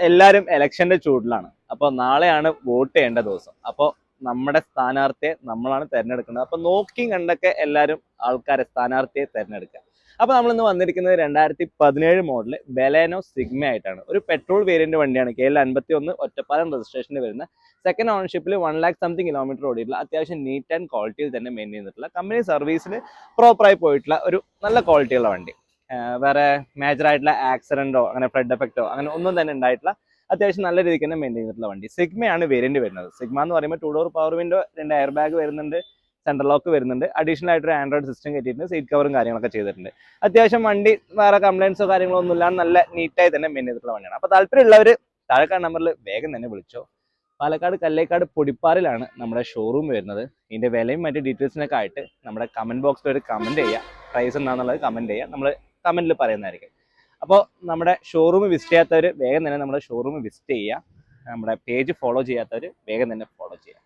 എല്ലാവരും ഇലക്ഷന്റെ ചൂടിലാണ്. അപ്പോൾ നാളെയാണ് വോട്ട് ചെയ്യേണ്ട ദിവസം. അപ്പോൾ നമ്മുടെ സ്ഥാനാർത്ഥിയെ നമ്മളാണ് തിരഞ്ഞെടുക്കുന്നത്. അപ്പോൾ നോക്കിയും കണ്ടൊക്കെ എല്ലാവരും സ്ഥാനാർത്ഥിയെ തിരഞ്ഞെടുക്കുക. അപ്പോൾ നമ്മളിന്ന് വന്നിരിക്കുന്നത് 2017 മോഡല് ബലേനോ സിഗ്മ ആയിട്ടാണ്. ഒരു പെട്രോൾ വേരിയന്റ് വണ്ടിയാണ്. KL51 ഒറ്റപ്പാലം രജിസ്ട്രേഷനിൽ വരുന്ന സെക്കൻഡ് ഓണർഷിപ്പിൽ 1 lakh സംതിങ് കിലോമീറ്റർ ഓടിയിട്ടുള്ള അത്യാവശ്യം നീറ്റ് ആൻഡ് ക്വാളിറ്റിയിൽ തന്നെ മെയിൻറ്റെയിൻ ചെയ്തിട്ടുള്ള കമ്പനി സർവീസിൽ പ്രോപ്പറായി പോയിട്ടുള്ള ഒരു നല്ല ക്വാളിറ്റിയുള്ള വണ്ടി. വേറെ മേജർ ആയിട്ടുള്ള ആക്സിഡന്റോ അങ്ങനെ ഫ്ലഡ് എഫക്റ്റോ അങ്ങനെ ഒന്നും തന്നെ ഉണ്ടായിട്ടില്ല. അത്യാവശ്യം നല്ല രീതിക്ക് തന്നെ മെയിൻറ്റെയിൻ ചെയ്തിട്ടുള്ള വണ്ടി. സിഗ്മയാണ് വേരിയന്റ് വരുന്നത്. സിഗ്മ എന്ന് പറയുമ്പോൾ 2 door power window, 2 air bag വരുന്നുണ്ട്, സെൻട്രൽ ലോക്ക് വരുന്നുണ്ട്, അഡീഷണൽ ആയിട്ട് ഒരു ആൻഡ്രോയിഡ് സിസ്റ്റം കയറ്റിയിട്ടുണ്ട്, സീറ്റ് കവറും കാര്യങ്ങളൊക്കെ ചെയ്തിട്ടുണ്ട്. അത്യാവശ്യം വണ്ടി വേറെ കംപ്ലൈൻസോ കാര്യങ്ങളോ ഒന്നും ഇല്ലാതെ നല്ല നീറ്റായി തന്നെ മെയിൻ ചെയ്തിട്ടുള്ള വണ്ടിയാണ്. അപ്പോൾ താല്പര്യമുള്ളവർ താഴെക്കാട് നമ്പറിൽ വേഗം തന്നെ വിളിച്ചോ. പാലക്കാട് കല്ലേക്കാട് പൊടിപ്പാറിലാണ് നമ്മുടെ ഷോറൂം വരുന്നത്. ഇതിന്റെ വിലയും മറ്റു ഡീറ്റെയിൽസിനൊക്കെ ആയിട്ട് നമ്മുടെ കമന്റ് ബോക്സിൽ ഒരു കമന്റ് ചെയ്യുക. പ്രൈസ് എന്താണെന്നുള്ളത് കമന്റ് ചെയ്യുക, നമ്മൾ കമന്റിൽ പറയുന്നതായിരിക്കും. അപ്പോൾ നമ്മുടെ ഷോറൂം വിസിറ്റ് ചെയ്യാത്തവർ വേഗം തന്നെ നമ്മുടെ ഷോറൂം വിസിറ്റ് ചെയ്യുക. നമ്മുടെ പേജ് ഫോളോ ചെയ്യാത്തവർ വേഗം തന്നെ ഫോളോ ചെയ്യുക.